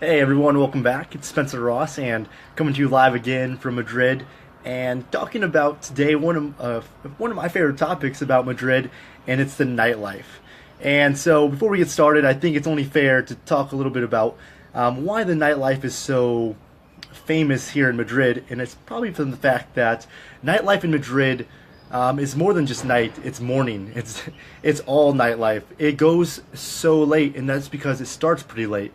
Hey everyone, welcome back. It's Spencer Ross and coming to you live again from Madrid and talking about today one of my favorite topics about Madrid, and it's the nightlife. And so before we get started, I think it's only fair to talk a little bit about why the nightlife is so famous here in Madrid, and it's probably from the fact that nightlife in Madrid is more than just night; it's morning. It's all nightlife. It goes so late, and that's because it starts pretty late.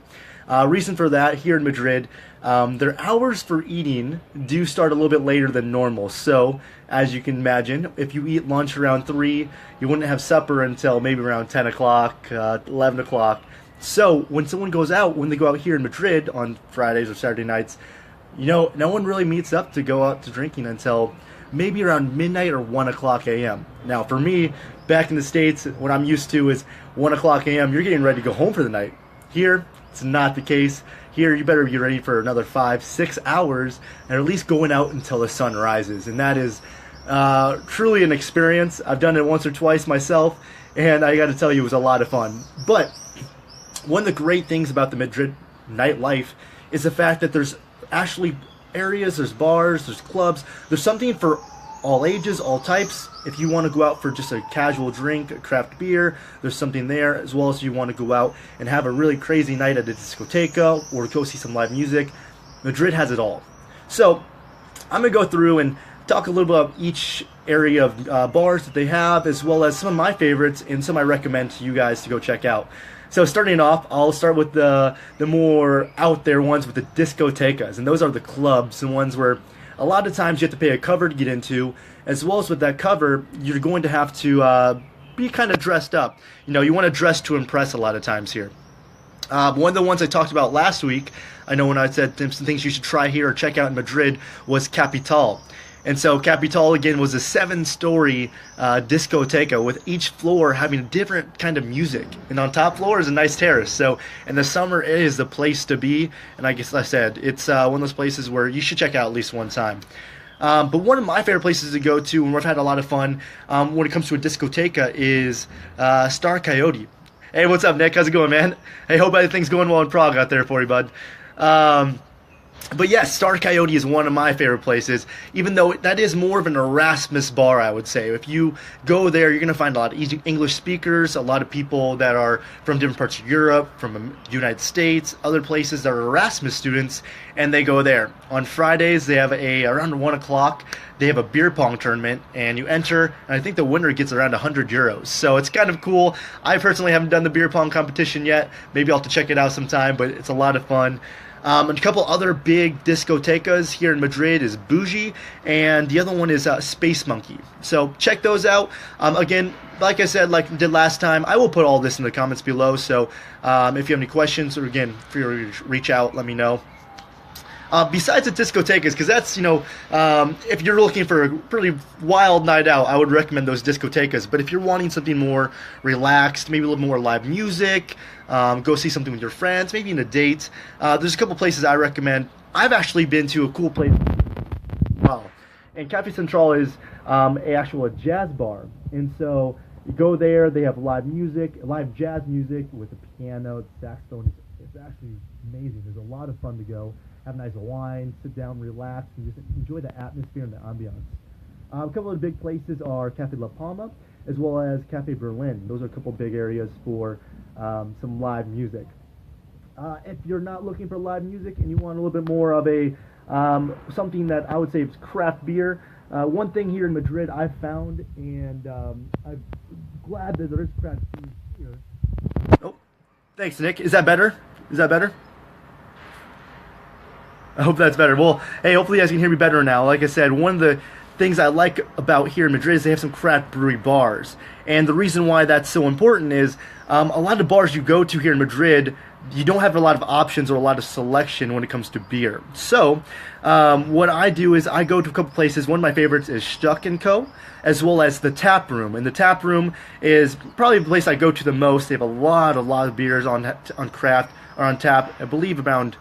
Reason for that here in Madrid, their hours for eating do start a little bit later than normal. So, as you can imagine, if you eat lunch around 3, you wouldn't have supper until maybe around 10 o'clock, 11 o'clock. So, when someone goes out, when they go out here in Madrid on Fridays or Saturday nights, no one really meets up to go out to drinking until maybe around midnight or 1 o'clock a.m. Now, for me, back in the States, what I'm used to is 1 o'clock a.m., you're getting ready to go home for the night. Here, it's not the case. Here, you better be ready for another 5-6 hours, and at least going out until the sun rises. And that is truly an experience. I've done it once or twice myself, and I got to tell you, it was a lot of fun. But one of the great things about the Madrid nightlife is the fact that there's actually areas, there's bars, there's clubs, there's something for all ages, all types. If you want to go out for just a casual drink, a craft beer, there's something there, as well as you want to go out and have a really crazy night at a discoteca or go see some live music. Madrid has it all. So I'm going to go through and talk a little bit about each area of bars that they have, as well as some of my favorites and some I recommend to you guys to go check out. So starting off, I'll start with the more out there ones with the discotecas, and those are the clubs, the ones where a lot of times you have to pay a cover to get into, as well as with that cover, you're going to have to be kind of dressed up. You want to dress to impress a lot of times here. One of the ones I talked about last week, I know when I said some things you should try here or check out in Madrid, was Capital. And so Capital, again, was a 7-story discoteca with each floor having a different kind of music. And on top floor is a nice terrace. So in the summer, it is the place to be. And I guess I said, it's one of those places where you should check out at least one time. But one of my favorite places to go to, and we've had a lot of fun when it comes to a discoteca, is Star Coyote. Hey, what's up, Nick? How's it going, man? Hey, hope everything's going well in Prague out there for you, bud. But yes, Star Coyote is one of my favorite places, even though that is more of an Erasmus bar, I would say. If you go there, you're going to find a lot of English speakers, a lot of people that are from different parts of Europe, from the United States, other places that are Erasmus students, and they go there. On Fridays, they have around 1 o'clock, they have a beer pong tournament, and you enter, and I think the winner gets around 100 euros. So it's kind of cool. I personally haven't done the beer pong competition yet. Maybe I'll have to check it out sometime, but it's a lot of fun. A couple other big discotecas here in Madrid is Bougie, and the other one is Space Monkey. So check those out. Again, like I said, like I did last time, I will put all this in the comments below. So if you have any questions, or again, feel free to reach out, let me know. Besides the discotecas, because that's, if you're looking for a pretty wild night out, I would recommend those discotecas. But if you're wanting something more relaxed, maybe a little more live music, go see something with your friends, maybe in a date, there's a couple places I recommend. I've actually been to a cool place. Wow. And Cafe Central is a jazz bar. And so you go there, they have live music, live jazz music with the piano, the saxophone. It's actually amazing. There's a lot of fun to go. Have a nice wine, sit down, relax, and just enjoy the atmosphere and the ambiance. A couple of big places are Cafe La Palma, as well as Cafe Berlin. Those are a couple big areas for some live music. If you're not looking for live music and you want a little bit more of a something that I would say is craft beer, one thing here in Madrid I've found, and I'm glad that there is craft beer here. Oh, thanks, Nick. Is that better? Is that better? I hope that's better. Well, hey, hopefully you guys can hear me better now. Like I said, one of the things I like about here in Madrid is they have some craft brewery bars. And the reason why that's so important is a lot of bars you go to here in Madrid, you don't have a lot of options or a lot of selection when it comes to beer. So what I do is I go to a couple places. One of my favorites is Stuck & Co., as well as the Tap Room. And the Tap Room is probably the place I go to the most. They have a lot of beers on craft or on tap. I believe around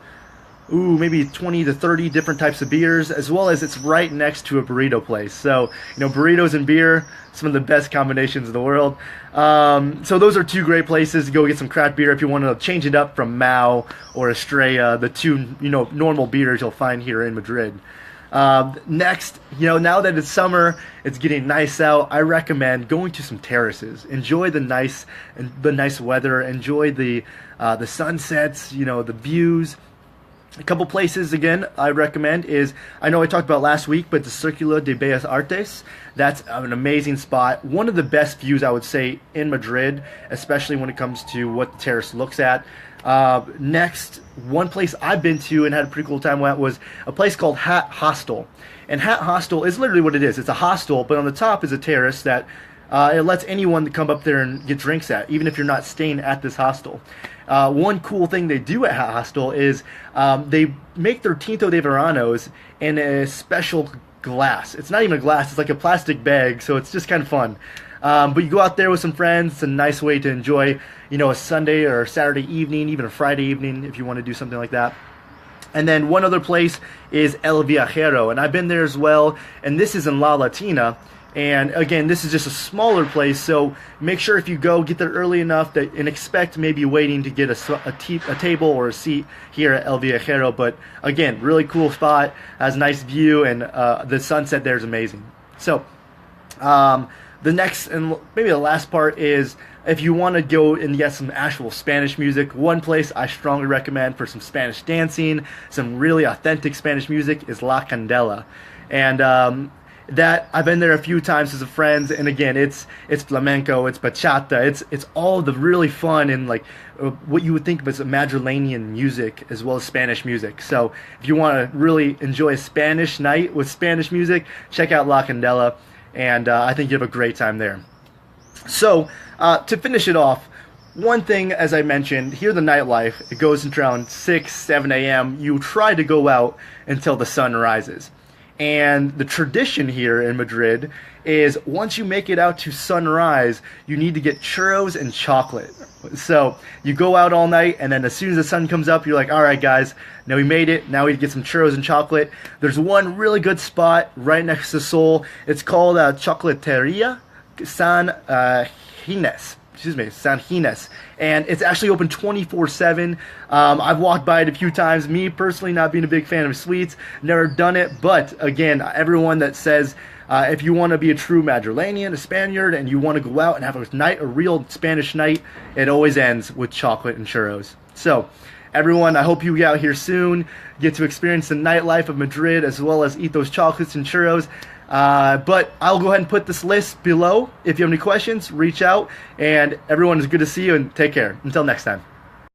maybe 20 to 30 different types of beers, as well as it's right next to a burrito place. So, burritos and beer, some of the best combinations in the world. So those are two great places to go get some craft beer if you want to change it up from Mao or Estrella, the two, normal beers you'll find here in Madrid. Next, now that it's summer, it's getting nice out, I recommend going to some terraces. Enjoy the nice weather, enjoy the sunsets, the views. A couple places, again, I recommend is, I know I talked about last week, but the Circulo de Bellas Artes, that's an amazing spot. One of the best views, I would say, in Madrid, especially when it comes to what the terrace looks at. Next, one place I've been to and had a pretty cool time at was a place called Hat Hostel. And Hat Hostel is literally what it is. It's a hostel, but on the top is a terrace that it lets anyone come up there and get drinks at, even if you're not staying at this hostel. One cool thing they do at Hat Hostel is they make their Tinto de Veranos in a special glass. It's not even a glass, it's like a plastic bag, so it's just kind of fun. But you go out there with some friends, it's a nice way to enjoy, a Sunday or Saturday evening, even a Friday evening if you want to do something like that. And then one other place is El Viajero, and I've been there as well, and this is in La Latina. And again, this is just a smaller place, so make sure if you go, get there early enough and expect maybe waiting to get a table or a seat here at El Viajero. But again, really cool spot, has a nice view, and the sunset there is amazing. So the next and maybe the last part is if you want to go and get some actual Spanish music, one place I strongly recommend for some Spanish dancing, some really authentic Spanish music is La Candela. And that I've been there a few times as a friend, and again, it's flamenco, it's bachata, it's all the really fun and like what you would think of as a Madrilenian music as well as Spanish music. So if you want to really enjoy a Spanish night with Spanish music, check out La Candela, and I think you have a great time there. So to finish it off, one thing, as I mentioned, here the nightlife, it goes until around 6, 7 a.m. You try to go out until the sun rises. And the tradition here in Madrid is once you make it out to sunrise, you need to get churros and chocolate. So you go out all night, and then as soon as the sun comes up, you're like, all right, guys, now we made it. Now we get some churros and chocolate. There's one really good spot right next to Sol. It's called Chocolateria San Ginés. San Ginés, and it's actually open 24/7. I've walked by it a few times. Me personally, not being a big fan of sweets, never done it. But again, everyone that says if you want to be a true Madrilenian, a Spaniard, and you want to go out and have a real Spanish night, it always ends with chocolate and churros. So, everyone, I hope you get out here soon, get to experience the nightlife of Madrid as well as eat those chocolates and churros. But I'll go ahead and put this list below. If you have any questions, reach out. And everyone, it's good to see you, and take care. Until next time.